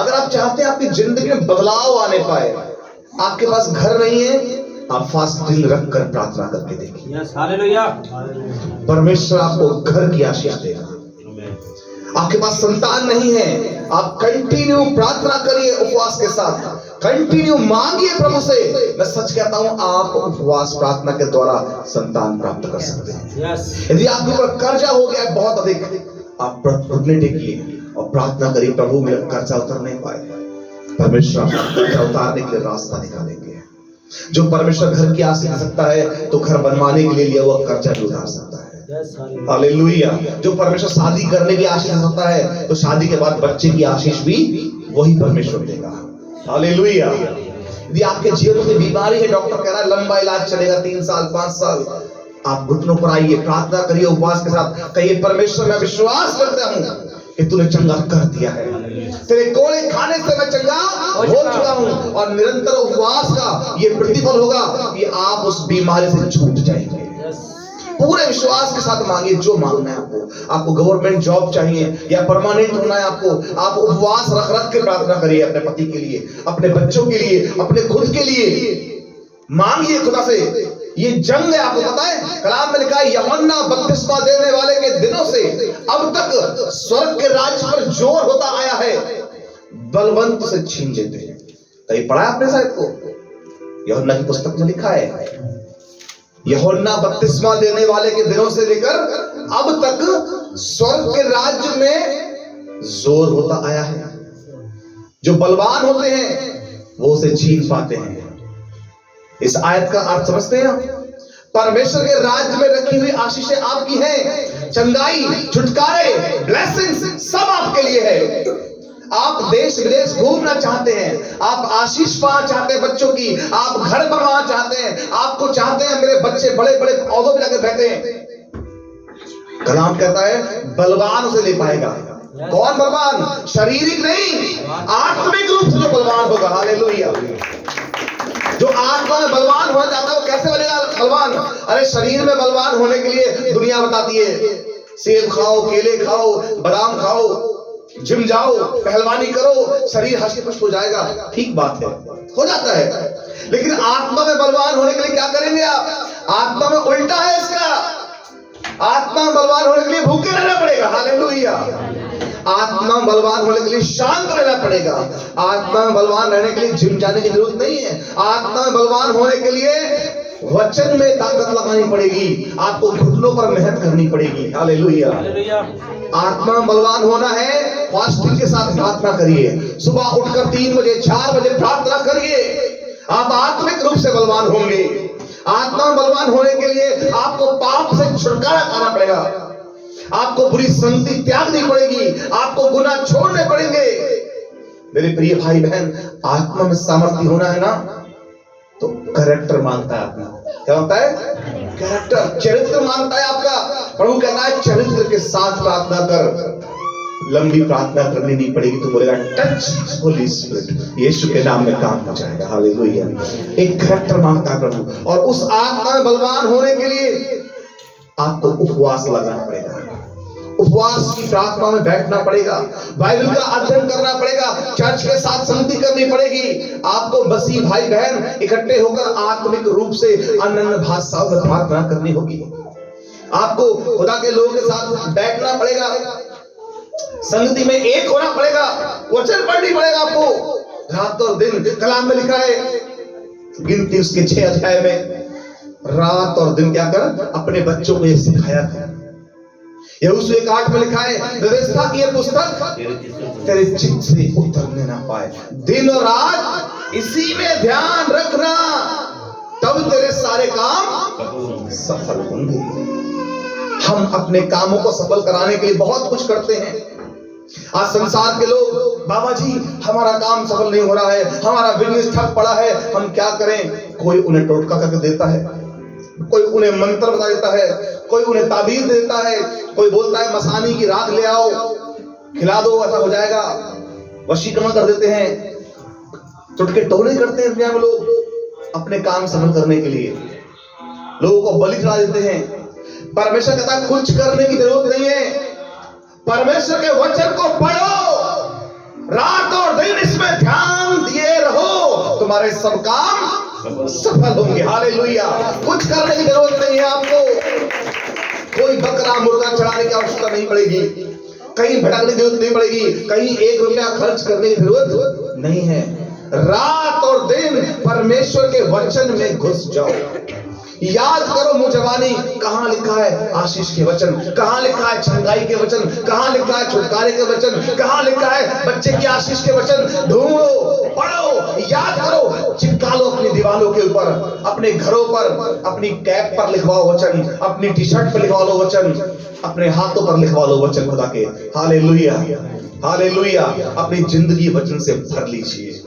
अगर आप चाहते हैं आपकी जिंदगी में बदलाव आने पाए, आपके पास घर नहीं है, आप फास्ट दिल रखकर प्रार्थना करके देखिए। Yes, hallelujah. परमेश्वर आपको घर की आशीष देगा। आपके पास संतान नहीं है, आप कंटिन्यू प्रार्थना करिए उपवास के साथ, कंटिन्यू मांगिए प्रभु से। मैं सच कहता हूं, आप उपवास प्रार्थना के द्वारा संतान प्राप्त कर सकते हैं। यस, यदि आपके ऊपर कर्जा हो गया है बहुत अधिक, आप घुटने टेकिए और प्रार्थना करिए, प्रभु मेरा कर्जा उतर नहीं पाए, परमेश्वर आपका कर्जा उतारने के लिए रास्ता निकालेंगे। जो परमेश्वर घर की आशीष दे सकता है, तो घर बनवाने के लिए लिया हुआ कर्जा भी उतार सकता है। Yes, hallelujah. जो परमेश्वर शादी करने की आशीष दे सकता है, तो शादी के बाद बच्चे की आशीष भी वही परमेश्वर देगा। हालेलुया। यदि आपके जीवन में बीमारी है, डॉक्टर कह रहा है लंबा इलाज चलेगा 3 साल 5 साल, आप घुटनों पर आइए, प्रार्थना करिए उपवास के साथ, कहिए परमेश्वर मैं विश्वास करता हूं कि तूने चंगा कर दिया है, तेरे कोड़े खाने से मैं चंगा हो चुका हूं, और निरंतर उपवास का ये प्रतिफल होगा कि आप उस बीमारी से छूट जाएंगे। पूरे विश्वास के साथ मांगिए जो मांगना है आपको। आपको गवर्नमेंट जॉब चाहिए या परमानेंट होना है आपको, आप उपवास रख रख के प्रार्थना करिए, अपने पति के लिए, अपने बच्चों के लिए, अपने खुद के लिए मांगिए खुदा से। ये जंग है, आपको पता है कलाम में लिखा है यूहन्ना बपतिस्मा देने वाले के दिनों से अब तक स्वर्ग के राज्य पर जोर होता आया है, बलवंत से छीन लेते हैं। कहीं पढ़ा आपने शायद को, यूहन्ना की पुस्तक में लिखा है यूहन्ना बपतिस्मा देने वाले के दिनों से लेकर अब तक स्वर्ग के राज्य में जोर होता आया है। जो बलवान होते हैं वो उसे छीन पाते हैं। इस आयत का अर्थ समझते हैं आप? परमेश्वर के राज्य में रखी हुई आशीषें आपकी हैं, चंगाई, छुटकारे, ब्लेसिंग्स सब आपके लिए है। आप देश विदेश घूमना चाहते हैं, आप आशीष पाना चाहते हैं बच्चों की, आप घर बनवाना चाहते हैं, आपको चाहते हैं मेरे बच्चे बड़े बड़े पौधों में जाकर बैठे हैं। कलाम कहता है बलवान उसे ले पाएगा। कौन बलवान? शारीरिक नहीं, आत्मिक रूप से जो बलवान होगा। हालेलुया। जो आत्मा में बलवान हो जाता है वो कैसे बनेगा बलवान? अरे शरीर में बलवान होने के लिए दुनिया बताती है सेब खाओ, केले खाओ, बादाम खाओ, जिम जाओ, पहलवानी करो, शरीर हष्ट पुष्ट हो जाएगा। ठीक बात है, हो जाता है, लेकिन आत्मा में बलवान होने के लिए क्या करेंगे आप? आत्मा में उल्टा है इसका। आत्मा में बलवान होने के लिए भूखे रहना पड़ेगा। हालेलुया। आत्मा में बलवान होने के लिए शांत रहना पड़ेगा। आत्मा में बलवान रहने के लिए जिम जाने की जरूरत नहीं है। आत्मा में बलवान होने के लिए वचन में ताकत लगानी पड़ेगी, आपको घुटनों पर मेहनत करनी पड़ेगी। हालेलुया। आत्मा में बलवान होना है, फास्टिंग के साथ प्रार्थना करिए, सुबह उठकर 3 बजे 4 बजे प्रार्थना करिए, आप आत्मिक रूप से बलवान होंगे। आत्मा में बलवान होने के लिए आपको पाप से छुटकारा पाना पड़ेगा, आपको बुरी संगति त्यागनी पड़ेगी, आपको गुनाह छोड़ने पड़ेंगे। मेरे प्रिय भाई बहन, आत्मा में सामर्थ्य होना है ना, तो कैरेक्टर मांगता है अपना। क्या मांगता है? कैरेक्टर, चरित्र मांगता है आपका। प्रभु कहता है चरित्र के साथ प्रार्थना कर। लंबी प्रार्थना करनी नहीं पड़ेगी, तो बोलेगा टच होली स्पिरिट, यीशु के नाम में काम हो जाएगा। हालेलुया। एक कैरेक्टर मांगता है प्रभु, और उस आत्मा में बलवान होने के लिए आपको उपवास लगाना पड़ेगा, उपवास की प्रार्थना में बैठना पड़ेगा, बाइबल का अध्ययन करना पड़ेगा, चर्च के साथ संगति करनी पड़ेगी। आपको मसीह भाई बहन इकट्ठे होकर आत्मिक रूप से अन्य भाषाओं में प्रार्थना करनी होगी। आपको खुदा के लोगों के साथ बैठना पड़ेगा, संगति में एक होना पड़ेगा, वचन पढ़नी पड़ेगा आपको रात और दिन। कलाम में लिखा है, गिनती उसके 6 अध्याय में, रात और दिन क्या कर? अपने बच्चों को ये सिखाया कर। यहोशू 1:8 में लिखा है, व्यवस्था की यह पुस्तक तेरे चित्त से उतरने ना पाए, दिन और रात इसी में ध्यान रखना, तब तेरे सारे काम सफल होंगे। हम अपने कामों को सफल कराने के लिए बहुत कुछ करते हैं। आज संसार के लोग, बाबा जी हमारा काम सफल नहीं हो रहा है, हमारा बिजनेस ठप पड़ा है, हम क्या करें? कोई उन्हें टोटका करके देता है, कोई उन्हें मंत्र बता देता है, कोई उन्हें ताबीज देता है, कोई बोलता है मसानी की राख ले आओ, खिला दो, ऐसा हो जाएगा। वशीकरण कर देते हैं, चुटके टोले करते हैं दुनिया में लोग अपने काम सफल करने के लिए, लोगों को बलि चढ़ा देते हैं। परमेश्वर कहता है कुछ करने की जरूरत नहीं है, परमेश्वर के वचन को पढ़ो, रात और दिन तुम्हारे सब काम सफल होंगे। हालेलुया। कुछ करने की जरूरत नहीं है आपको, कोई बकरा मुर्गा चढ़ाने की आवश्यकता नहीं पड़ेगी, कहीं भटकने की जरूरत नहीं पड़ेगी, कहीं 1 रुपया खर्च करने की जरूरत नहीं है। रात और दिन परमेश्वर के वचन में घुस जाओ। याद करो मुजवानी, कहां लिखा है आशीष के वचन, कहां लिखा है चंगाई के वचन, कहां लिखा है छुटकारे के वचन, कहां लिखा है बच्चे की आशीष के वचन। ढूंढो, पढ़ो, याद करो, चिपका लो अपनी दीवारों के ऊपर, अपने घरों पर, अपनी कैप पर लिखवाओ वचन, अपनी टी शर्ट पर लिखवा लो वचन, अपने हाथों पर लिखवा लो वचन खुदा के। Hallelujah, hallelujah. अपनी जिंदगी वचन से भर लीजिए।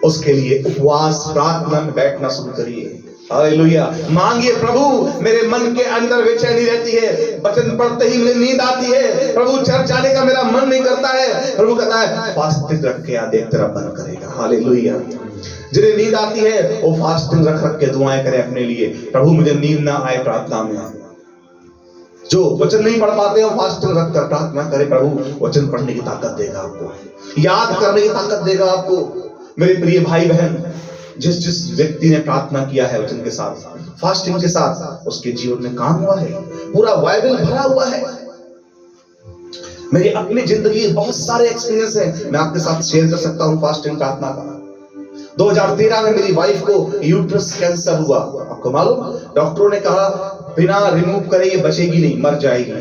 उसके लिए उपवास प्रार्थना में बैठना शुरू करिए। हालेलुया। मांगिए, प्रभु मेरे मन के अंदर बेचैनी रहती है, वचन पढ़ते ही मुझे नींद आती है, प्रभु चर्च जाने का मेरा मन नहीं करता है। प्रभु कहता है फास्टिंग रख के आ, देख तेरा मन करेगा। हालेलुया। जिन्हें नींद आती है वो फास्टिंग रख रख के दुआएं करें अपने लिए, प्रभु मुझे नींद ना आए प्रार्थना में। जो वचन नहीं पढ़ पाते वो फास्टिंग रख कर प्रार्थना करें, प्रभु वचन पढ़ने की ताकत देगा आपको, याद करने की ताकत देगा आपको। मेरे प्रिय भाई बहन, जिस जिस व्यक्ति ने प्रार्थना किया है वचन के साथ, फास्टिंग के साथ, उसके जीवन में काम हुआ है, पूरा बाइबल भरा हुआ है। मेरी अपनी जिंदगी बहुत सारे एक्सपीरियंस है, मैं आपके साथ शेयर कर सकता हूं फास्टिंग प्रार्थना का। 2013 में मेरी वाइफ को यूट्रस कैंसर हुआ। आपको मालूम, डॉक्टरों ने कहा बिना रिमूव करे ये बचेगी नहीं, मर जाएगी।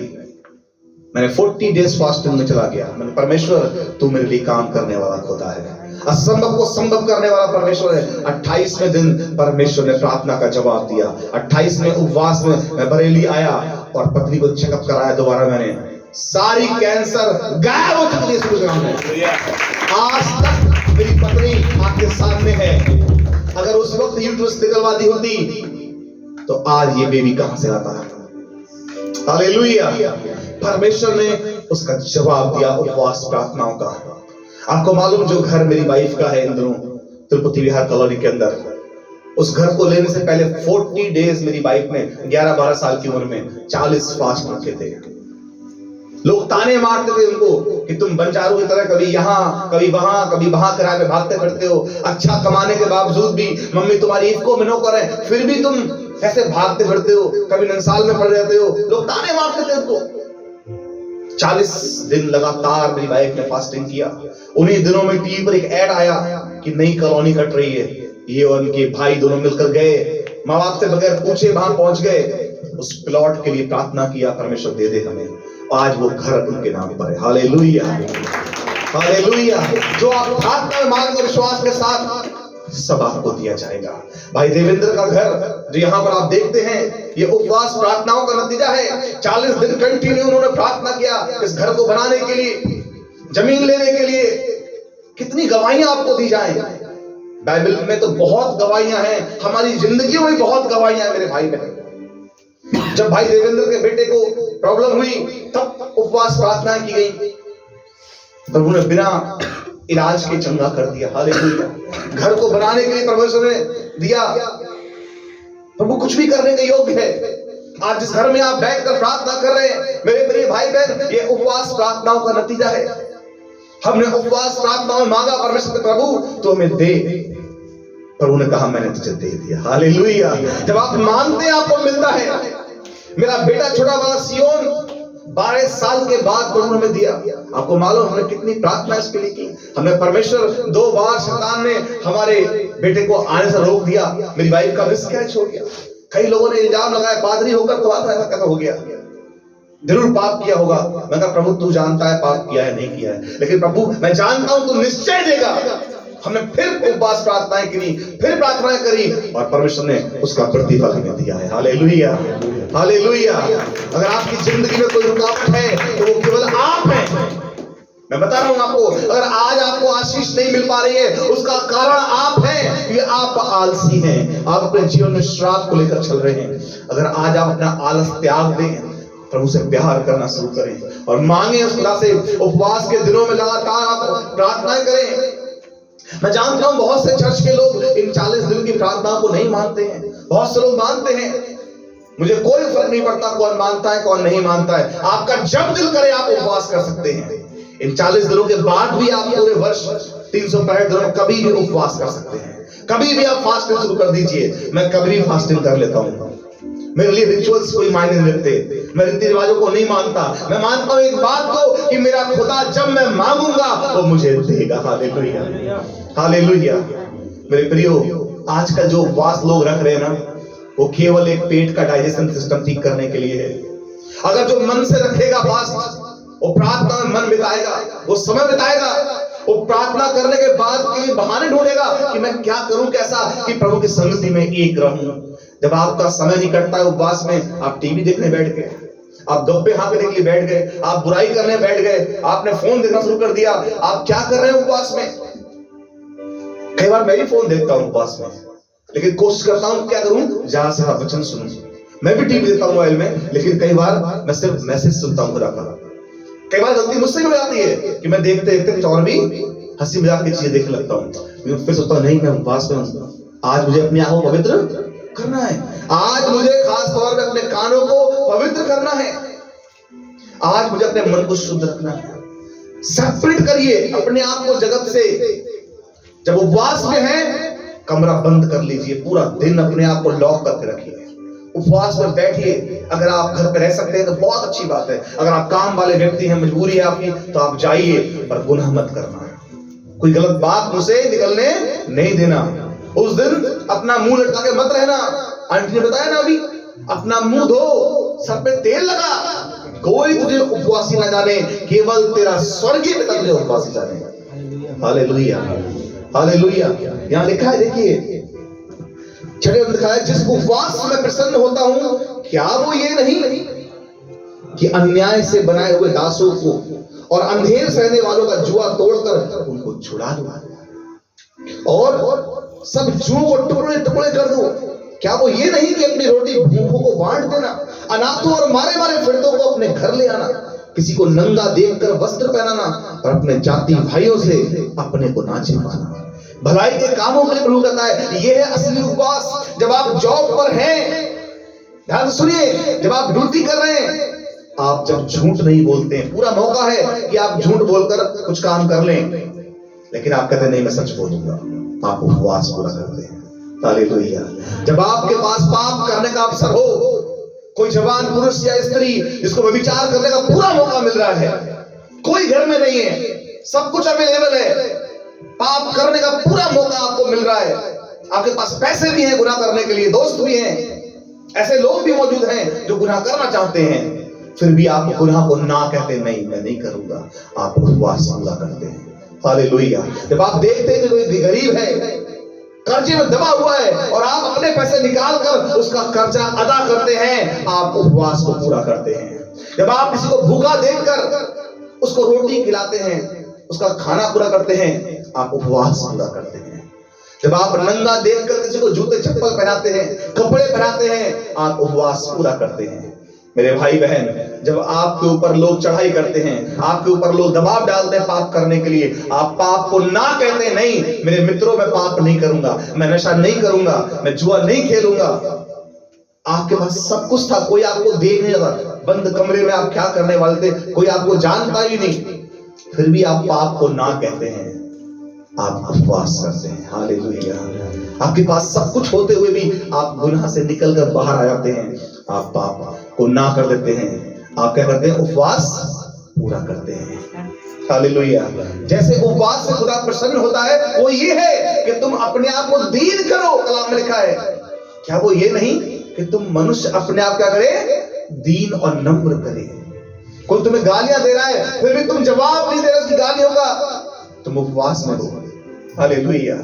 मैंने 40 डेज फास्टिंग में चला गया। मैंने, परमेश्वर तू मेरे लिए काम करने वाला खुदा है, असंभव को संभव करने वाला परमेश्वर है। 28वें दिन परमेश्वर ने प्रार्थना का जवाब दिया। 28वें उपवास में मैं बरेली आया और पत्नी को चेकअप कराया दोबारा। मैंने सारी कैंसर गायब हो चुकी है इस प्रोग्राम में। आज तक मेरी पत्नी आपके सामने है। अगर उस वक्त यूट्रस निकलवा दी होती तो आज ये बेबी कहां से आता है। हालेलुया। परमेश्वर ने उसका जवाब दिया उपवास प्रार्थनाओं का। आपको मालूम, जो घर मेरी वाइफ का है इन दिनों तिरुपति विहार कॉलोनी के अंदर, उस घर को लेने से पहले 40 डेज मेरी वाइफ ने 11-12 साल की उम्र में 40 फास्ट रखे थे। लोग ताने मारते थे उनको कि तुम बंजारों की तरह कभी यहाँ कभी वहां किराए पे भागते फिरते हो, अच्छा कमाने के बावजूद भी मम्मी तुम्हारी इफको में नौकर है, फिर भी तुम ऐसे भागते फिरते हो, कभी नंसाल में पड़ जाते हो। लोग ताने मारते थे उनको। 40 दिन लगातार मेरी वाइफ ने फास्टिंग किया। उन्हीं दिनों में टीवी पर एक ऐड आया कि नई कॉलोनी कट रही है। ये और उनके भाई दोनों मिलकर गए, माँ बाप से बगैर पूछे वहां पहुंच गए। उस प्लॉट के लिए प्रार्थना किया, परमेश्वर दे दे हमें। आज वो घर उनके नाम पर है। Hallelujah, hallelujah. जो आप प्रार्थना में मांगेंगे विश्वास के साथ, सब आपको दिया जाएगा। भाई देवेंद्र का घर जो यहाँ पर आप देखते हैं, ये उपवास प्रार्थनाओं का नतीजा है। 40 दिन कंटिन्यू उन्होंने प्रार्थना किया इस घर को बनाने के लिए, जमीन लेने के लिए। कितनी गवाहियां आपको दी जाए। बाइबल में तो बहुत गवाहियां हैं, हमारी जिंदगियों में बहुत गवाहियां हैं मेरे भाई बहन। जब भाई देवेंद्र के बेटे को प्रॉब्लम हुई तब उपवास प्रार्थना की गई, प्रभु ने बिना इलाज के चंगा कर दिया। हालेलुया। घर को बनाने के लिए परमेश्वर ने दिया। प्रभु कुछ भी करने के योग्य है। आज जिस घर में आप बैठकर प्रार्थना कर रहे हैं मेरे प्रिय भाई बहन, ये उपवास प्रार्थनाओं का नतीजा है। हमने उपवास प्रार्थनाओं में मांगा परमेश्वर से, प्रभु तो हमें दे। प्रभु ने कहा मैंने तुझे दे दिया। हालेलुया। जब आप मानते हैं आपको मिलता है। मेरा बेटा छोटा वाला सियोन 12 साल के बाद प्रभु ने दिया। आपको मालूम हमने कितनी प्रार्थना इसके लिए की। हमने परमेश्वर 2 बार शैतान ने हमारे बेटे को आने से रोक दिया। मेरी वाइफ का मिसकैरेज हो गया। कई लोगों ने इल्जाम लगाया पादरी होकर तो ऐसा कैसा हो गया, जरूर पाप किया होगा। मैं कहा प्रभु तू जानता है पाप किया है नहीं किया है, लेकिन प्रभु मैं जानता हूं तू निश्चय देगा। हमने फिर उपवास प्रार्थनाएं करी, फिर प्रार्थनाएं करी और परमेश्वर ने उसका प्रतिफल हमें दिया है। Hallelujah, hallelujah. अगर आपकी जिंदगी में कोई रुकावट है तो वो केवल आप हैं। मैं बता रहा हूं आपको, अगर आज आपको आशीष नहीं मिल पा रही है उसका कारण आप हैं, क्योंकि आप आलसी हैं। आप अपने जीवन में श्राप को लेकर चल रहे हैं। अगर आज आप अपना आलस त्याग दें, प्रभु से प्यार करना शुरू करें और मांगे उस खुदा से, उपवास के दिनों में लगातार आप प्रार्थनाएं करें। मैं जानता हूं बहुत से चर्च के लोग इन 40 दिन की प्रार्थनाओं को नहीं मानते हैं। बहुत से लोग मानते हैं। मुझे कोई फर्क नहीं पड़ता कौन मानता है कौन नहीं मानता है। आपका जब दिल करे आप उपवास कर सकते हैं। इन 40 दिनों के बाद भी आप पूरे वर्ष 365 दिनों कभी भी उपवास कर सकते हैं। कभी भी आप फास्टिंग शुरू कर दीजिए। मैं कभी भी फास्टिंग कर लेता हूँ, मेरे लिए रिचुअल्स कोई मायने नहीं रखते, मैं रीति रिवाजों को नहीं मानता। मैं मानता हूं एक बात को कि मेरा खुदा जब मैं मांगूंगा वो मुझे देगा। Hallelujah, hallelujah. मेरे प्रियो, आजकल जो उपवास लोग रख रहे हैं ना, वो केवल एक पेट का डाइजेशन सिस्टम ठीक करने के लिए है। अगर जो मन से रखेगा फास्ट, वो प्रार्थना में मन बिताएगा, वो समय बिताएगा, वो प्रार्थना करने के बाद के लिए बहाने ढूंढेगा कि मैं क्या करूं कैसा कि प्रभु की संगति में एक रहूं। जब आपका समय नहीं कटता है उपवास में, आप टीवी देखने बैठ गए, आप गप्पे हाँकने के लिए बैठ गए, आप बुराई करने बैठ गए, आपने फोन देखना शुरू कर दिया, आप क्या कर रहे हैं उपवास में? कई बार मैं भी फोन देखता हूं उपवास में, लेकिन कोशिश करता हूं क्या करूं, जहां से वचन सुनूं। मैं भी टीवी देखता हूं मोबाइल में, लेकिन कई बार मैं सिर्फ मैसेज सुनता हूं खुदा का। कई बार गलती मुझसे हो जाती है कि मैं देखते देखते कुछ और भी हंसी मजाक की चीजें देखने लगता हूं। फिर सोचता हूं नहीं, मैं उपवास में हूं, आज मुझे अपनी आंखों को पवित्र करना है, आज मुझे खास तौर पे अपने कानों को पवित्र करना है, आज मुझे अपने मन को शुद्ध रखना है। सेपरेट करिए अपने आप को जगत से। जब उपवास में है, कमरा बंद कर लीजिए, पूरा दिन अपने आप को लॉक करके रखिए, उपवास में बैठिए। अगर आप घर पे रह सकते हैं तो बहुत अच्छी बात है, अगर आप काम वाले व्यक्ति हैं, मजबूरी है आपकी, तो आप जाइए, पर गुनाह मत करना, कोई गलत बात मुझसे निकलने नहीं देना। उस दिन अपना मुंह लटका के मत रहना। आंटी ने बताया ना अभी, अपना मुंह धो, सर पे तेल लगा, कोई तुझे उपवासी ना जाने, केवल तेरा स्वर्गीय पिता तुझे उपवासी जाने। Hallelujah, hallelujah. यहाँ लिखा है, देखिए छठे में लिखा है, जिस उपवास में प्रसन्न होता हूं, क्या वो ये नहीं कि अन्याय से बनाए हुए दासों को और अंधेर सहने वालों का जुआ तोड़कर उनको छुड़ा दो और सब जुओं को टुकड़े टुकड़े कर दो। क्या वो ये नहीं कि अपनी रोटी भूखों को बांट देना, अनाथों और मारे मारे फिरतों को अपने घर ले आना, किसी को नंगा देखकर वस्त्र पहनाना और अपने जाति भाइयों से अपने को ना छिपाना। भलाई के कामों के लिए प्रभु कहता है, ये है असली उपवास। जब आप जॉब पर हैं, ध्यान से सुनिए, जब आप ड्यूटी कर रहे हैं, आप जब झूठ नहीं बोलते हैं, पूरा मौका है कि आप झूठ बोलकर कुछ काम कर लें, लेकिन आप कहते हैं नहीं मैं सच बोलूंगा, आप उपवास पूरा करते हैं। हालेलुया। जब आपके पास पाप करने का अवसर हो, कोई जवान पुरुष या स्त्री जिसको व्यभिचार करने का पूरा मौका मिल रहा है, कोई घर में नहीं है, सब कुछ अवेलेबल है, पाप करने का पूरा मौका आपको मिल रहा है, आपके पास पैसे भी हैं गुनाह करने के लिए, दोस्त भी हैं, ऐसे लोग भी मौजूद हैं जो गुनाह करना चाहते हैं, फिर भी आप गुनाह को ना कहते, नहीं मैं नहीं करूंगा, आप उपवास पूरा करते हैं। हालेलुया। जब आप देखते हैं कि कोई गरीब है, कर्जे में दबा हुआ है, और आप अपने पैसे निकाल कर उसका कर्जा अदा करते हैं, आप उपवास को पूरा करते हैं। जब आप किसी को भूखा देखकर उसको रोटी खिलाते हैं, उसका खाना पूरा करते हैं, आप उपवास पूरा करते हैं। जब आप नंगा देखकर किसी को जूते चप्पल पहनाते हैं, कपड़े पहनाते हैं, आप उपवास पूरा करते हैं। मेरे भाई बहन, जब आपके ऊपर लोग चढ़ाई करते हैं, आपके ऊपर लोग दबाव डालते हैं पाप करने के लिए, आप पाप को ना कहते हैं, नहीं मेरे मित्रों मैं पाप नहीं करूंगा, मैं नशा नहीं करूंगा, मैं जुआ नहीं खेलूंगा। आपके पास सब कुछ था, कोई आपको देख नहीं रहा, बंद कमरे में आप क्या करने वाले थे, कोई आपको जानता ही नहीं, फिर भी आप पाप को ना कहते हैं, आप उपवास करते हैं। हालेलुया। आपके पास सब कुछ होते हुए भी आप गुनाह से निकलकर बाहर आ जाते हैं, आप पाप को ना कर देते हैं, आप क्या करते हैं, उपवास पूरा करते हैं। हालेलुया। जैसे उपवास से खुदा प्रसन्न होता है, वो ये है कि तुम अपने आप को दीन करो, कलाम में लिखा है। क्या वो ये नहीं कि तुम मनुष्य अपने आप क्या करे, दीन और नम्र करे। कोई तुम्हें गालियां दे रहा है, फिर भी तुम जवाब नहीं दे रहे उसकी गालियों का, तुम उपवास में हो। हालेलुया।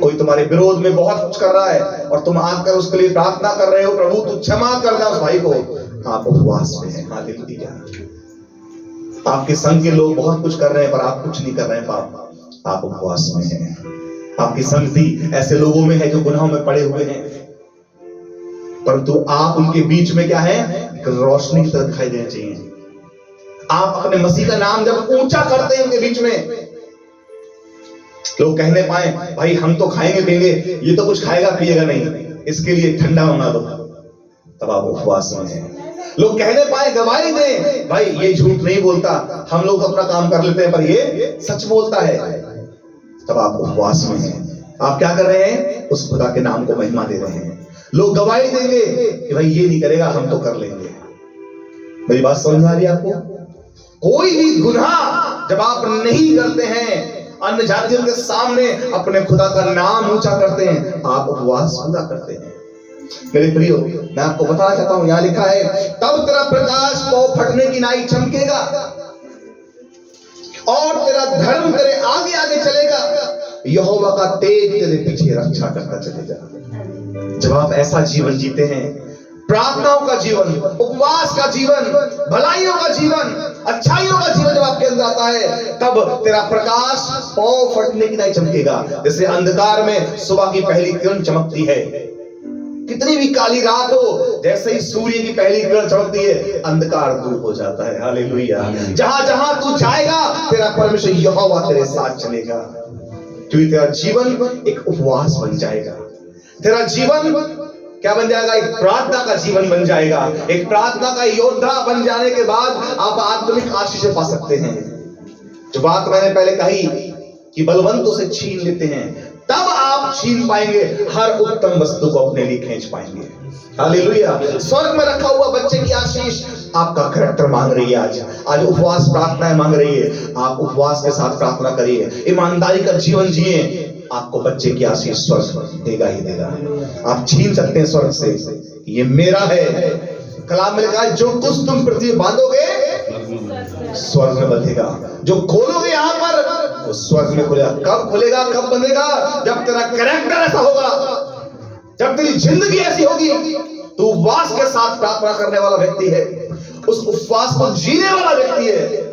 कोई तुम्हारे विरोध में बहुत कुछ कर रहा है और तुम आकर उसके लिए प्रार्थना कर रहे हो, प्रभु तू क्षमा कर दे उस भाई को, आप उपवास में हैं। हालेलुया। आपके संग के लोग बहुत कुछ कर रहे हैं पर आप कुछ नहीं कर रहे हैं, पाप, आप उपवास में हैं। आपकी संगति ऐसे लोगों में है जो गुनाहों में पड़े हुए हैं, परंतु आप उनके बीच में क्या है, रोशनी की तरह दिखाई देना चाहिए। आप अपने मसीह का नाम जब ऊंचा करते हैं उनके बीच में, लोग कहने पाए भाई हम तो खाएंगे पिएंगे, ये तो कुछ खाएगा पिएगा नहीं, इसके लिए ठंडा मंगा दो, तब आप उपवास में हैं। लोग कहने पाए, गवाही दें भाई ये झूठ नहीं बोलता, हम लोग अपना काम कर लेते हैं पर ये सच बोलता है, तब आप उपवास में हैं। आप क्या कर रहे हैं? उस खुदा के नाम को महिमा दे रहे हैं। लोग गवाही देंगे कि भाई ये नहीं करेगा, हम तो कर लेंगे। मेरी बात समझ में आ रही है आपको? कोई भी गुनाह जब आप नहीं करते हैं, अन्य जातियों के सामने अपने खुदा का नाम ऊंचा करते हैं, आप उपवास पूरा करते हैं। मेरे प्रियो, मैं आपको बताना चाहता हूं, यहां लिखा है, तब तेरा प्रकाश पौ फटने की नाई चमकेगा और तेरा धर्म तेरे आगे आगे चलेगा, यहोवा का तेज तेरे पीछे रक्षा करता चलेगा। जब आप ऐसा जीवन जीते हैं, प्रार्थनाओं का जीवन, उपवास का जीवन, भलाइयों का जीवन, अच्छाइयों का जीवन जब आपके अंदर आता है, तब तेरा प्रकाश पौ फटने की नहीं चमकेगा। जैसे अंधकार में सुबह की पहली किरण चमकती है, कितनी भी काली रात हो, जैसे ही सूर्य की पहली किरण चमकती है, अंधकार दूर हो जाता है। हालेलुया। जहां जहां तू जाएगा, तेरा परमेश्वर यहोवा तेरे साथ चलेगा, क्योंकि तेरा जीवन एक उपवास बन जाएगा। तेरा जीवन क्या बन जाएगा? एक प्रार्थना का जीवन बन जाएगा। एक प्रार्थना का योद्धा बन जाने के बाद आप आत्मिक आशीष पा सकते हैं। जो बात मैंने पहले कही कि बलवंतों से छीन लेते हैं, तब आप छीन पाएंगे, हर उत्तम वस्तु को अपने लिए खींच पाएंगे। हालेलुया। स्वर्ग में रखा हुआ बच्चे की आशीष आपका करैक्टर मांग रही है। आज उपवास प्रार्थनाएं मांग रही है। आप उपवास के साथ प्रार्थना करिए, ईमानदारी का जीवन जिए, आपको बच्चे की आशीष स्वर्ग देगा ही देगा। आप छीन सकते हैं स्वर्ग से, ये मेरा है। कलाम में लिखा है, जो कुछ तुम पृथ्वी बांधोगे स्वर्ग में बंधेगा, जो खोलोगे यहाँ पर वो स्वर्ग में खुलेगा। कब खुलेगा, कब बंधेगा? जब तेरा कैरेक्टर ऐसा होगा, जब तेरी जिंदगी ऐसी होगी। तो उपवास के साथ प्रार्थना करने वाला व्यक्ति है, उस उपवास को जीने वाला व्यक्ति है।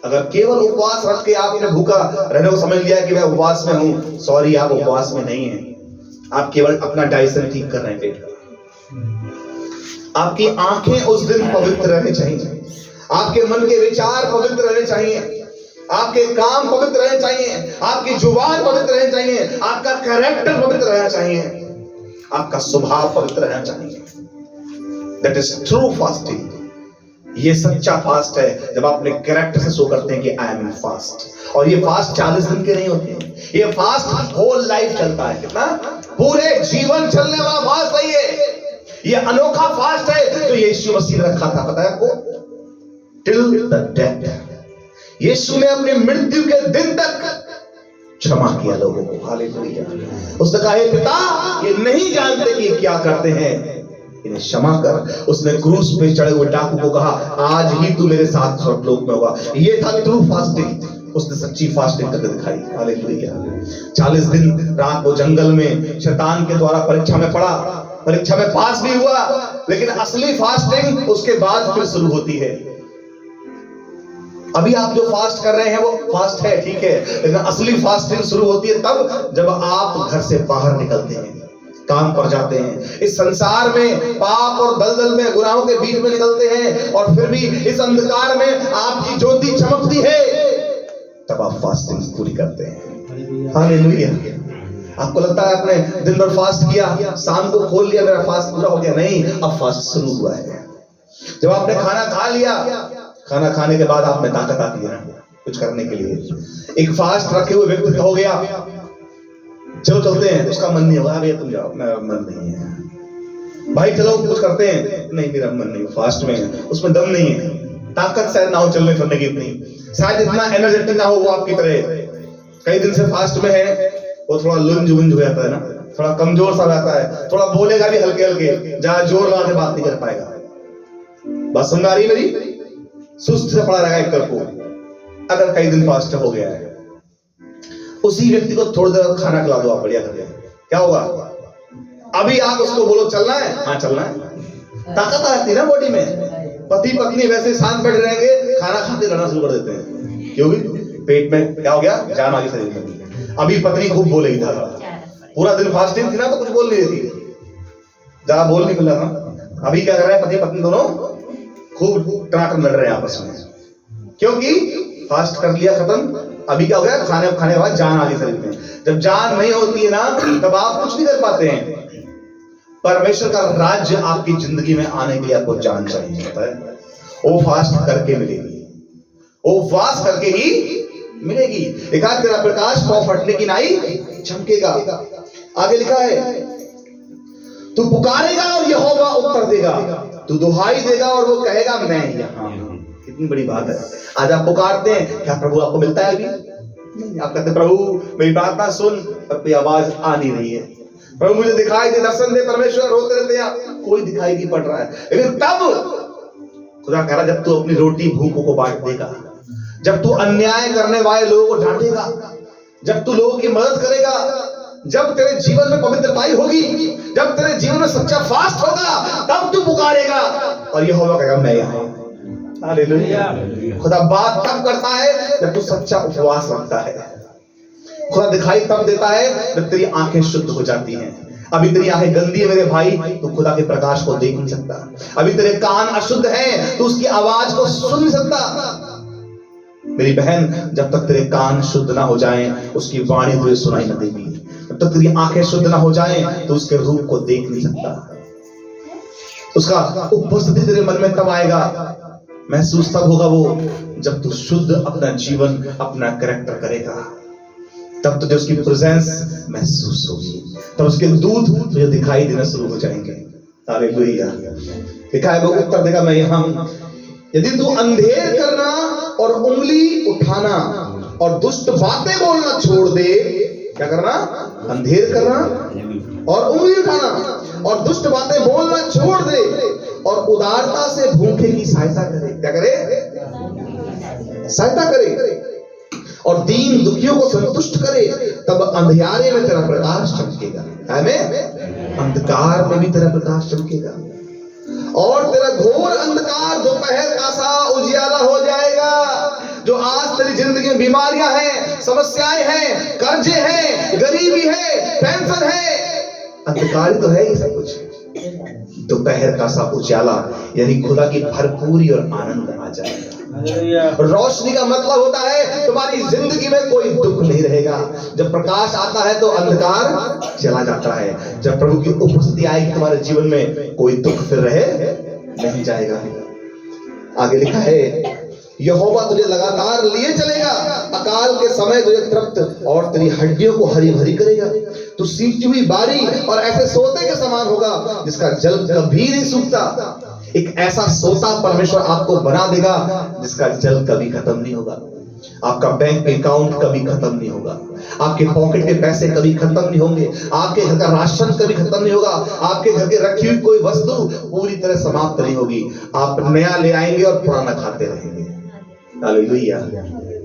अगर केवल उपवास रख के आपने भूखा रहने को समझ लिया कि मैं उपवास में हूं, सॉरी, आप उपवास में नहीं हैं। आप केवल अपना डाइजेशन ठीक कर रहे हैं पेट का। आपकी आंखें उस दिन पवित्र रहने चाहिए, आपके मन के विचार पवित्र रहने चाहिए, आपके काम पवित्र रहने चाहिए, आपकी जुबान पवित्र रहनी चाहिए, आपका कैरेक्टर पवित्र रहना चाहिए, आपका स्वभाव पवित्र रहना चाहिए। That is true fasting. ये सच्चा फास्ट है जब आप अपने कैरेक्टर से शो करते हैं कि आई एम इन फास्ट। और ये फास्ट 40 दिन के नहीं होते हैं, ये फास्ट होल लाइफ चलता है। कितना? पूरे जीवन चलने वाला फास्ट है ये अनोखा फास्ट है जो यीशु मसीह ने रखा था, पता है आपको? Till the death. यीशु ने अपनी मृत्यु के दिन तक क्षमा किया लोगों को। हालेलुया। उसने कहा, हे पिता, ये नहीं जानते कि क्या करते हैं, इन्हें क्षमा कर। उसने क्रूस पे चढ़े हुए डाकू को कहा, आज ही तू मेरे साथ स्वर्गलोक में होगा। ये था ट्रू फास्टिंग। उसने सच्ची फास्टिंग करके दिखाई। हालेलुया। 40 दिन रात वो जंगल में शैतान के द्वारा परीक्षा में पड़ा, परीक्षा में पास भी हुआ, लेकिन असली फास्टिंग उसके बाद फिर शुरू होती है। अभी आप जो फास्ट कर रहे हैं वो फास्ट है, ठीक है, लेकिन असली फास्टिंग शुरू होती है तब जब आप घर से बाहर निकलते हैं, काम पर जाते हैं, इस संसार में पाप और दलदल में गुनाहों के बीच में निकलते हैं, और फिर भी इस अंधकार में आपकी ज्योति चमकती है, तब आप फास्टिंग पूरी करते हैं। हालेलुया। आपको लगता है आपने दिन भर फास्ट किया, शाम को खोल लिया, मेरा फास्ट पूरा हो गया? नहीं, अब फास्ट शुरू हुआ है। जब आपने खाना खा लिया, खाना खाने के बाद आप में ताकत आती है कुछ करने के लिए। एक फास्ट रखे हुए व्यक्ति हो गया, चलो चलते हैं, उसका मन नहीं होगा, भैया तुम जाओ, मेरा मन नहीं है। भाई चलो कुछ करते हैं, नहीं मेरा मन नहीं, फास्ट में है, उसमें दम नहीं है, ताकत शायद ना हो चलने फिरने की, इतनी शायद इतना एनर्जेटिक ना हो वो आपकी तरह। कई दिन से फास्ट में है, वो थोड़ा लुंज वुंज हो जाता है ना, थोड़ा कमजोर सा रहता है, थोड़ा बोलेगा भी हल्के हल्के, जहां जोर लगा के बात नहीं कर पाएगा। बात समझ आ रही मेरी? सुस्त से पड़ा रहेगा एक तरफ को, अगर कई दिन फास्ट हो गया है। उसी व्यक्ति को थोड़ी देर खाना खिला दो आप, बढ़िया करके, क्या होगा? अभी आप उसको बोलो चलना है, हाँ चलना है, ताकत आती है ना बॉडी में। पति पत्नी वैसे शांत बैठे रहेंगे, खाना खाते लड़ना शुरू कर देते हैं, क्योंकि पेट में क्या हो गया, जान आ गई शरीर में। अभी पत्नी खूब बोलेगी, था पूरा दिन फास्टिंग थी ना, तो कुछ बोल नहीं रही थी, ज्यादा बोल नहीं मिला था। अभी क्या कर रहे हैं, पति पत्नी दोनों खूब टनाटन लड़ रहे हैं आपस में, क्योंकि फास्ट कर लिया, खत्म। अभी क्या हो गया, खाने के बाद जान आ गई शरीर में। जब जान नहीं होती है ना, तब आप कुछ नहीं कर पाते हैं। परमेश्वर का राज्य आपकी जिंदगी में आने के लिए आपको जान चाहिए होता है, वो फास्ट करके मिलेगी, वो फास्ट करके ही मिलेगी। लिखा है तेरा प्रकाश पाँव फटने की नाई चमकेगा। आगे लिखा है तू पुकारेगा और यहोवा उत्तर देगा, तू दुहाई देगा और वो कहेगा मैं यहाँ हूं। कितनी बड़ी बात है। आज आप पुकारते हैं, क्या प्रभु आपको मिलता है? अभी नहीं। आप कहते प्रभु मेरी प्रार्थना सुन, पर कोई आवाज आ नहीं रही है। प्रभु मुझे दिखाई दे, दर्शन दे। परमेश्वर रोते रहते हैं, कोई दिखाई नहीं पड़ रहा है। लेकिन तब खुदा कह रहा जब तू अपनी रोटी भूखों को बांट देगा, जब तू अन्याय करने वाले लोगों को डांटेगा, जब तू लोगों की मदद करेगा, जब तेरे जीवन में पवित्रताई होगी, जब तेरे जीवन में सच्चा फास्ट होगा, तब तू पुकारेगा और यहोवा कहेगा मैं यहाँ हूं। हालेलुया। खुदा बात तब करता है जब तू सच्चा उपवास रखता है। खुदा दिखाई तब देता है जब तेरी आंखें शुद्ध हो जाती हैं। अभी तेरी आंखें गंदी है मेरे भाई, तो खुदा के प्रकाश को देख नहीं सकता। अभी तेरे कान अशुद्ध हैं, तो उसकी आवाज को सुन नहीं सकता। मेरी बहन, जब तक तेरे कान शुद्ध ना हो जाएं, उसकी वाणी तुझे सुनाई न देगी। जब तक तेरी आंखें शुद्ध ना हो जाएं, तो उसके रूप को देख नहीं सकता। उसका उपस्थिति तेरे मन में तब आएगा, महसूस तब होगा वो, जब तू शुद्ध अपना जीवन, अपना कैरेक्टर करेगा। तब तुझे उसकी प्रेजेंस महसूस होगी, तब उसके दूत तुझे दिखाई देना शुरू हो जाएंगे। हालेलुया। लिखा है वो उत्तर देगा मैं यहाँ हूं। यदि तू अंधेर करना और उंगली उठाना और दुष्ट बातें बोलना छोड़ दे, क्या करना? अंधेर करना और उंगली उठाना और दुष्ट बातें बोलना छोड़ दे और उदारता से भूखे की सहायता करे। क्या करे? सहायता करे और दीन दुखियों को संतुष्ट करे, तब अंधियारे में तेरा प्रकाश चमकेगा। अंधकार में भी तेरा प्रकाश चमकेगा और तेरा घोर अंधकार दोपहर का सा उजियाला हो जाएगा। जो आज तेरी जिंदगी में बीमारियां हैं, समस्याएं हैं, कर्जे हैं, गरीबी है, टेंशन है, अंधकार तो है ये सब कुछ। दोपहर का सा उजाला यानी खुदा की भरपूरी और आनंद आ जाएगा। रोशनी का मतलब होता है तुम्हारी जिंदगी में कोई दुख नहीं रहेगा। जब प्रकाश आता है तो अंधकार चला जाता है। जब प्रभु की उपस्थिति आएगी तुम्हारे जीवन में, कोई दुख फिर रहे नहीं जाएगा। आगे लिखा है यहोवा तुझे लगातार लिए चलेगा, अकाल के समय तुझे तृप्त और तेरी हड्डियों को हरी भरी करेगा। तू सींची हुई बारी और ऐसे सोते के समान होगा जिसका जल कभी नहीं सूखता। एक ऐसा सोता परमेश्वर आपको बना देगा जिसका जल कभी खत्म नहीं होगा। आपका बैंक अकाउंट कभी खत्म नहीं होगा, आपके पॉकेट के पैसे कभी खत्म नहीं होंगे, आपके घर का राशन कभी खत्म नहीं होगा, आपके घर के रखी हुई कोई वस्तु पूरी तरह समाप्त नहीं होगी। आप नया ले आएंगे और पुराना खाते रहेंगे। हालेलुया।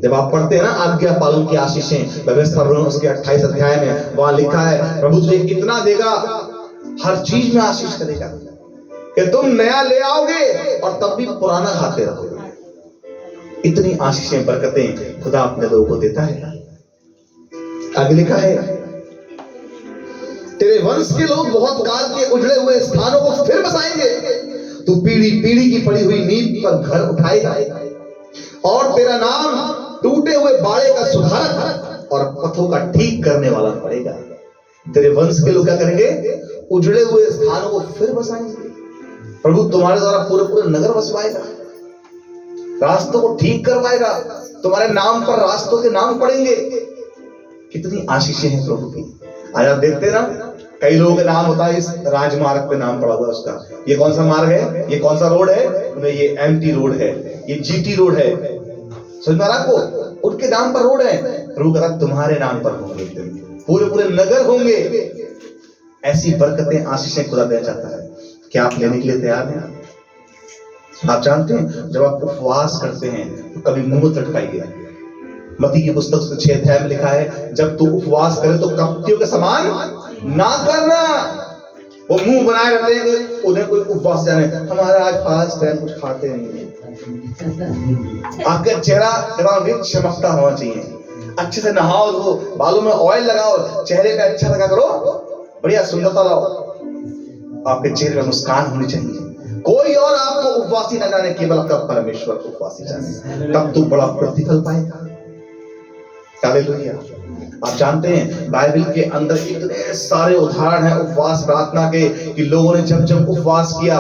जब आप पढ़ते हैं ना आज्ञा पालन की आशीषें, व्यवस्था उसके 28 अध्याय में वहां लिखा है प्रभु तुझे इतना देगा, हर चीज में आशीष करेगा कि तुम नया ले आओगे और तब भी पुराना खाते रहोगे। इतनी आशीषें बरकतें खुदा अपने लोगों को देता है। आगे लिखा है तेरे वंश के लोग बहुत काल के उजड़े हुए स्थानों को फिर बसाएंगे। तू पीढ़ी पीढ़ी की पड़ी हुई नींव पर घर उठाएगा और तेरा नाम टूटे हुए बाड़े का सुधारक और पथों का ठीक करने वाला पड़ेगा। तेरे वंश के लोग क्या करेंगे? उजड़े हुए स्थानों को फिर बसाएंगे। प्रभु तुम्हारे द्वारा पूरे पूरे नगर बसवाएगा, रास्तों को ठीक करवाएगा, तुम्हारे नाम पर रास्तों के नाम पड़ेंगे। कितनी आशीषें हैं प्रभु की। आज आप देखते ना कई लोगों के नाम होता है इस राजमार्ग पे नाम पड़ा हुआ उसका, ये कौन सा मार्ग है, ये कौन सा रोड है, ये एमटी रोड है, ये जीटी रोड है। समझ में आ रहा आपको? उनके नाम पर रोड है। प्रभु कहता तुम्हारे नाम पर होंगे, पूरे पूरे नगर होंगे। ऐसी बरकतें आशीषें खुदा देना चाहता है। क्या आप लेने के लिए तैयार हैं? आप जानते हैं जब आप उपवास करते हैं तो कभी मुंह चटकाइए। मत्ती की पुस्तक 6 अध्याय में लिखा है जब तू उपवास करे तो कपटियों के समान ना करना। वो मुंह बनाए रहते हैं, उन्हें कोई उपवास जाने हमारा आज फास्ट है, कुछ खाते नहीं। आपका चेहरा एकदम चमकता होना चाहिए, अच्छे से नहाओ, धो, बालों में ऑयल लगाओ, चेहरे पे अच्छा लगा करो, बढ़िया सुंदरता लाओ, आपके चेहरे में मुस्कान होनी चाहिए। कोई और आपको उपवासी न जाने, केवल आपका परमेश्वर उपवासी जाने, तब तू बड़ा प्रतिफल पाएगा। हालेलुया। आप जानते हैं बाइबल के अंदर इतने सारे उदाहरण हैं उपवास प्रार्थना के कि लोगों ने जब जब उपवास किया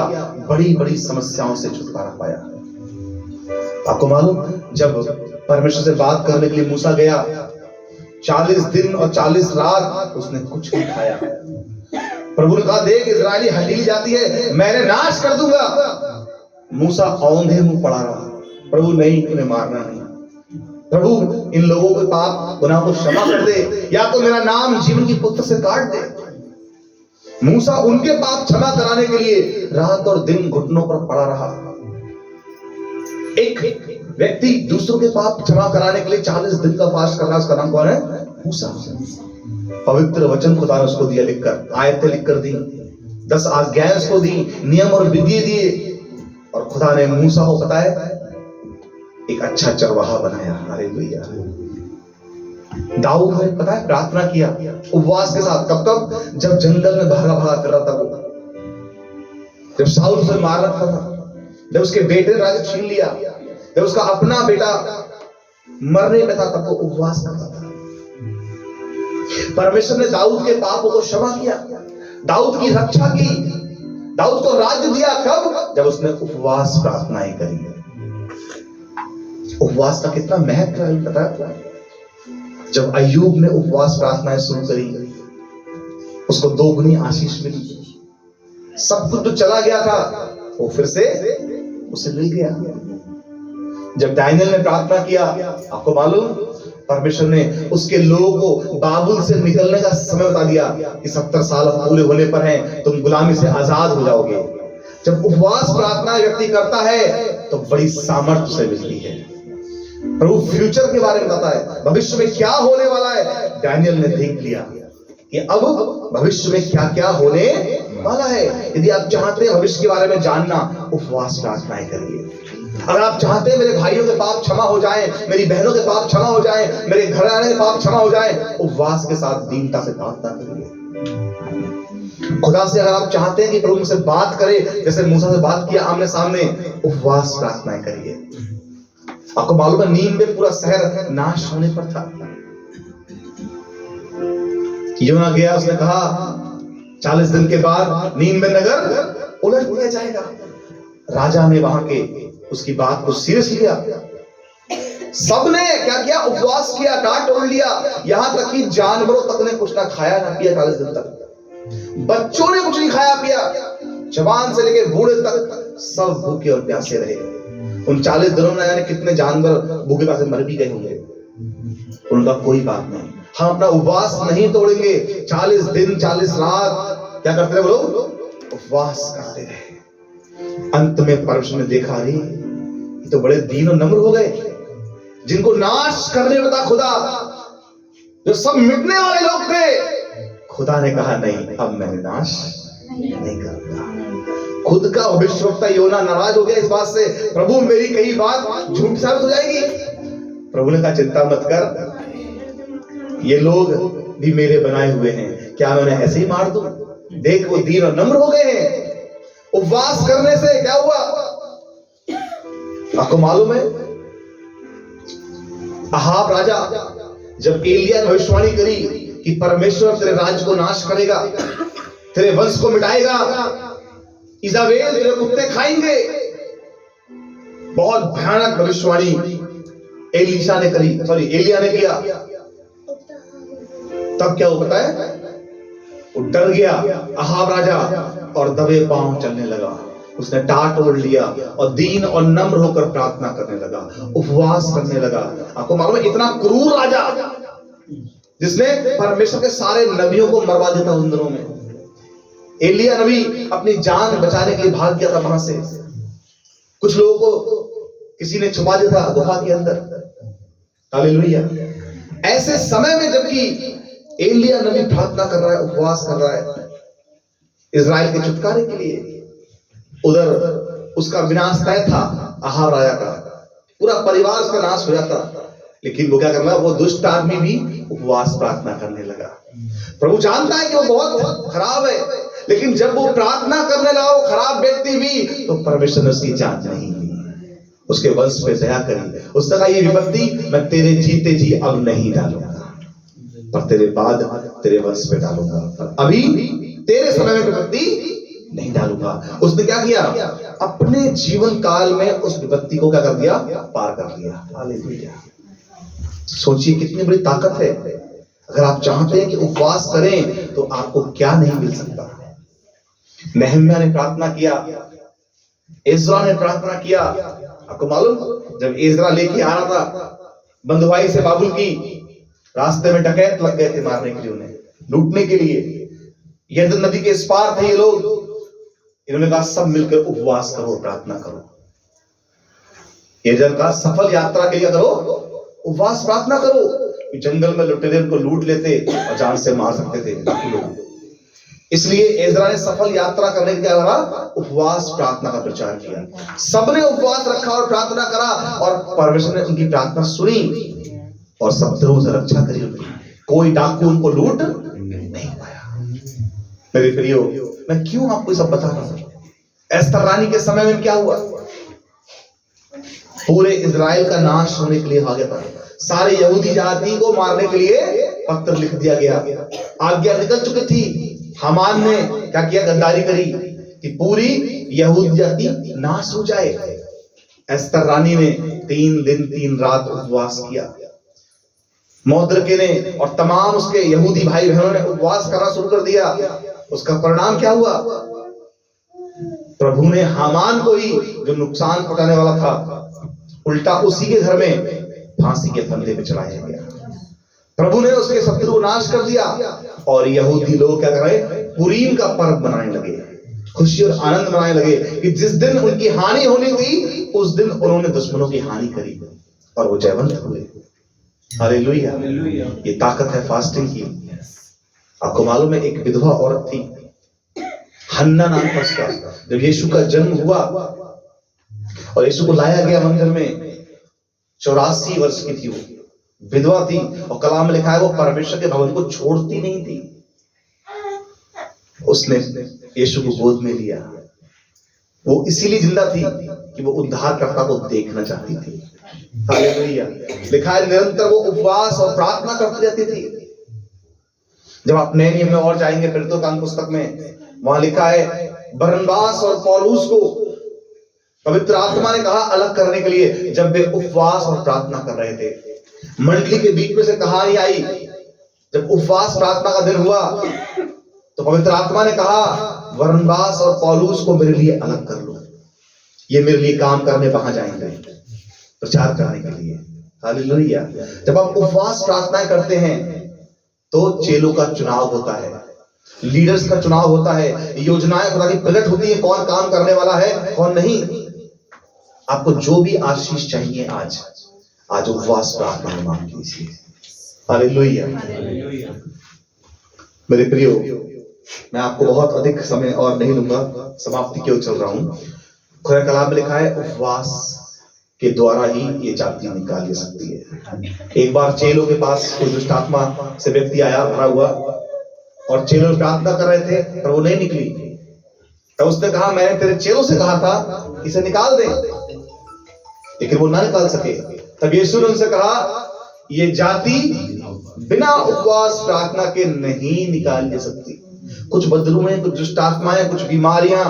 बड़ी बड़ी समस्याओं से छुटकारा पाया। आपको मालूम जब परमेश्वर से बात करने के लिए मूसा गया। 40 दिन और 40 रात उसने कुछ नहीं खाया। प्रभु ने कहा, देख इजरायली हड्डी जाती है, मैंने नाश कर दूंगा। मूसा औंधे मुंह पड़ा रहा। प्रभु नहीं, उन्हें मारना नहीं। प्रभु इन लोगों के पाप गुनाह को क्षमा कर दे, या तो मेरा नाम जीवन की पुस्तक से काट दे। मूसा उनके पाप क्षमा कराने के लिए रात और दिन घुटनों पर पड़ा रहा। एक व्यक्ति दूसरों के पाप क्षमा कराने के लिए 40 दिन का फास्ट कर रहा है, उसका नाम कौन है? मूसा। पवित्र वचन खुदा ने उसको दिया लिखकर, आयतें लिखकर दी, 10 आज्ञाएं उसको दी, नियम और विधि दिए, और खुदा ने मूसा को पता है एक अच्छा चरवाहा बनाया। हालेलुया। दाऊद ने पता है प्रार्थना किया उपवास के साथ। कब कब? जब जंगल में भागा भागा कर रहा था वो, जब शाऊल उसे मार रखा था, जब उसके बेटे ने राज्य छीन लिया, जब उसका अपना बेटा मरने में था, तब वो उपवास कर रहा था। परमेश्वर ने दाऊद के पापों को क्षमा किया, दाऊद की रक्षा की, दाऊद को राज्य दिया। कब? जब उसने उपवास प्रार्थनाएं करी। उपवास का कितना महत्व है पता है? जब अय्यूब ने उपवास प्रार्थनाएं शुरू करी, उसको 2 गुनी आशीष मिली। सब कुछ तो चला गया था, वो फिर से उसे मिल गया। जब दानियल ने प्रार्थना किया, आपको मालूम, परमेश्वर ने उसके लोगों को बाबुल से निकलने का समय बता दिया कि 70 साल पूरे होने पर हैं, तुम गुलामी से आजाद हो जाओगे। जब उपवास प्रार्थना व्यक्ति करता है तो बड़ी सामर्थ्य उसे मिलती है। प्रभु फ्यूचर के बारे में बताता है, भविष्य में क्या होने वाला है। दानियल ने देख लिया कि अब भविष्य में क्या क्या होने वाला है। यदि आप चाहते हैं भविष्य के बारे में जानना, उपवास प्रार्थनाएं करिए। अगर आप चाहते हैं मेरे भाइयों के पाप क्षमा हो जाएं, मेरी बहनों के पाप क्षमा हो जाएं, मेरे घर आने के पाप क्षमा हो जाएं, उपवास के साथ दीनता से प्रार्थना करिए। खुदा से अगर आप चाहते हैं कि प्रभु मुझसे बात करे, जैसे मूसा से बात किया आमने सामने, उपवास प्रार्थनाएं करिए। आपको मालूम है नींद में पूरा शहर नाश होने पर था। योना गया, उसने कहा 40 दिन के बाद नींद में नगर उलट दिया जाएगा। राजा ने वहां के उसकी बात को सीरियस लिया। सबने क्या किया? उपवास किया, डांट तोड़ लिया। यहां तक कि जानवरों तक ने कुछ ना खाया ना पिया 40 दिन तक। बच्चों ने कुछ नहीं खाया पिया, जवान से लेकर बूढ़े तक सब भूखे और प्यासे रहे। उन 40 दिनों में जाने कितने जानवर भूखे प्यासे मर भी गए होंगे। उनका कोई बात नहीं, हम अपना उपवास नहीं तोड़ेंगे। 40 दिन 40 रात क्या करते रहे वो लोग? उपवास करते रहे। अंत में परमेश्वर ने देखा, अरे ये तो बड़े दीन और नम्र हो गए, जिनको नाश करने वाला खुदा, जो सब मिटने वाले लोग थे। खुदा ने कहा नहीं, अब मैंने नाश नहीं करूंगा। खुद का भविष्यवक्ता योना नाराज हो गया इस बात से, प्रभु मेरी कही बात झूठ साबित हो जाएगी। प्रभु ने कहा चिंता मत कर, ये लोग भी मेरे बनाए हुए हैं, क्या मैं उन्हें ऐसे ही मार दूं? देख वो दीन और नम्र हो गए हैं। उपवास करने से क्या हुआ? आपको मालूम है अहाब राजा जब एलिया ने भविष्यवाणी करी कि परमेश्वर तेरे राज्य को नाश करेगा, तेरे वंश को मिटाएगा, इजाबेल तेरे कुत्ते खाएंगे, बहुत भयानक भविष्यवाणी एलिशा ने करी, एलिया ने किया। तब क्या हो पता है? वो डर गया अहाब राजा और दबे पांव चलने लगा। उसने टाट ओढ़ लिया और दीन और नम्र होकर प्रार्थना करने लगा, उपवास करने लगा। आपको मालूम है इतना क्रूर राजा जिसने परमेश्वर के सारे नबियों को मरवा दिया था उन दिनों में। एलिया नबी अपनी जान बचाने के लिए भाग गया था वहां से। कुछ लोगों को किसी ने छुपा दिया था गुफा के अंदर। हालेलुया। ऐसे समय में जबकि एलिया नबी प्रार्थना कर रहा है, उपवास कर रहा है इजराइल के छुटकारे के लिए, उधर उसका विनाश तय था। अहाब राजा का पूरा परिवार उसका नाश हो जाता। लेकिन वो क्या करना, वो दुष्ट आदमी भी उपवास प्रार्थना करने लगा। प्रभु जानता है कि वो बहुत खराब है, लेकिन जब वो प्रार्थना करने लगा वो खराब व्यक्ति भी, तो परमेश्वर ने उसकी जान नहीं ली, उसके वंश पे दया करी। उसने कहा ये विपत्ति मैं तेरे जीते जी अब नहीं डालूंगा, पर तेरे बाद तेरे वंश पे डालूंगा, पर अभी तेरे समय में विपत्ति नहीं डालूंगा। उसने क्या किया? अपने जीवन काल में उस विपत्ति को क्या कर दिया? पार कर लिया। हालेलुया। सोचिए कितनी बड़ी ताकत है। अगर आप चाहते हैं कि उपवास करें तो आपको क्या नहीं मिल सकता। नेहम्याह ने प्रार्थना किया, इज़रा ने प्रार्थना किया। आपको मालूम, जब इज़रा लेके आ रहा था बंधुआई से बाबुल की, रास्ते में डकैत लग गए थे मारने के लिए, उन्हें लूटने के लिए। यरदन नदी के इस पार थे ये लोग। इन्होंने कहा सब मिलकर उपवास करो, प्रार्थना करो। यरदन का सफल यात्रा के लिए करो, उपवास प्रार्थना करो। जंगल में लुटेरे उनको लूट लेते और जान से मार सकते थे लोग। इसलिए इज़रा ने सफल यात्रा करने के लिए उपवास प्रार्थना का प्रचार किया। सबने उपवास रखा और प्रार्थना करा और परमेश्वर ने उनकी प्रार्थना सुनी और शत्रुओं से रक्षा करी उनकी। कोई डाकू उनको लूट नहीं पाया। मेरे प्रियो, मैं क्यों आपको सब बता रहा हूं? एस्तर रानी के समय में क्या हुआ? पूरे इजराइल का नाश होने के लिए आ गया था। सारे यहूदी जाति को मारने के लिए पत्र लिख दिया गया। आज्ञा निकल चुकी थी। हामान ने क्या किया? गद्दारी करी कि पूरी यहूदी जाति नाश हो जाए। एस्तर रानी ने 3 दिन 3 रात उपवास किया। मौद्रके ने और तमाम उसके यहूदी भाई बहनों ने उपवास करना शुरू कर दिया। उसका परिणाम क्या हुआ? प्रभु ने हामान को ही, जो नुकसान पहुंचाने वाला था, उल्टा उसी के घर में फांसी के फंदे पे चढ़ाया गया। प्रभु ने उसके शत्रु को नाश कर दिया और यहूदी लोग क्या कर रहे? पुरीम का पर्व मनाने लगे, खुशी और आनंद मनाने लगे कि जिस दिन उनकी हानि होनी थी उस दिन उन्होंने दुश्मनों की हानि करी और वो जयवंत हुए। हालेलुया। ये ताकत है फास्टिंग की। आपको मालूम है, एक विधवा औरत थी, हन्ना नाम था उसका। जब यीशु का जन्म हुआ और यीशु को लाया गया मंदिर में, 84 वर्ष की थी वो, विधवा थी। और कलाम में लिखा है वो परमेश्वर के भवन को छोड़ती नहीं थी। उसने यीशु को गोद में लिया। वो इसीलिए जिंदा थी कि वो उद्धारकर्ता को देखना चाहती थी। हालेलुया। लिखा है निरंतर वो उपवास और प्रार्थना करती रहती थी। जब आप नए नियम में और जाएंगे फिर तो काम पुस्तक में, वहां लिखा है बरनबास और पौलुस को पवित्र आत्मा ने कहा अलग करने के लिए, जब वे उपवास और प्रार्थना कर रहे थे। मंडली के बीच में से कहानी आई, जब उपवास प्रार्थना का दिन हुआ तो पवित्र आत्मा ने कहा बरनबास और पौलुस को मेरे लिए अलग कर लो, ये मेरे लिए काम करने वहां जाएंगे, प्रचार करने के लिए। हालेलुया। जब आप उपवास प्रार्थनाएं करते हैं तो चेलों का चुनाव होता है, लीडर्स का चुनाव होता है, योजनाएं खुदा की प्रकट होती है, कौन काम करने वाला है कौन नहीं। आपको जो भी आशीष चाहिए आज उपवास प्रार्थना में मांग लीजिए। हालेलुया। मेरे प्रियो, मैं आपको बहुत अधिक समय और नहीं लूंगा, समाप्ति की ओर चल रहा हूं। खुदा कलाम में लिखा है उपवास के द्वारा ही ये जाति निकाल जा सकती है। एक बार चेलों के पास कोई दुष्ट आत्मा से व्यक्ति आया भरा हुआ और चेलों प्रार्थना कर रहे थे पर वो नहीं निकली। तो उसने कहा मैंने तेरे चेलों से कहा था इसे निकाल दे, लेकिन वो ना निकाल सके। तब यीशु ने उनसे कहा ये जाति बिना उपवास प्रार्थना के नहीं निकाली जा सकती। कुछ बदलूएं, कुछ दुष्ट आत्माएं, कुछ बीमारियां,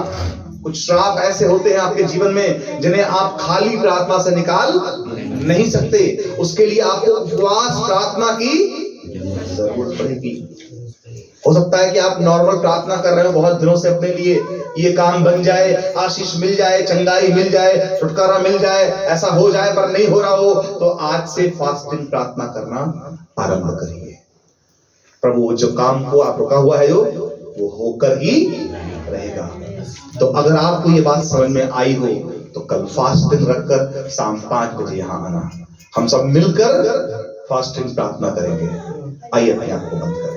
कुछ श्राप ऐसे होते हैं आपके जीवन में जिन्हें आप खाली प्रार्थना से निकाल नहीं सकते। उसके लिए आपको उपवास प्रार्थना की जरूरत पड़ेगी। हो सकता है कि आप नॉर्मल प्रार्थना कर रहे हो बहुत दिनों से अपने लिए, ये काम बन जाए, आशीष मिल जाए, चंगाई मिल जाए, छुटकारा मिल जाए, ऐसा हो जाए, पर नहीं हो रहा हो तो आज से फास्टिंग प्रार्थना करना आरंभ करिए। प्रभु जो काम को आप रुका हुआ है वो होकर ही रहेगा। तो अगर आपको ये बात समझ में आई हो तो कल फास्टिंग रखकर शाम 5 बजे यहाँ आना, हम सब मिलकर फास्टिंग प्रार्थना करेंगे। आइए अपने आप को बंद करें।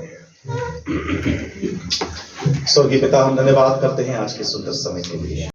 स्वर्गीय पिता, हम धन्यवाद करते हैं आज के सुंदर समय के लिए।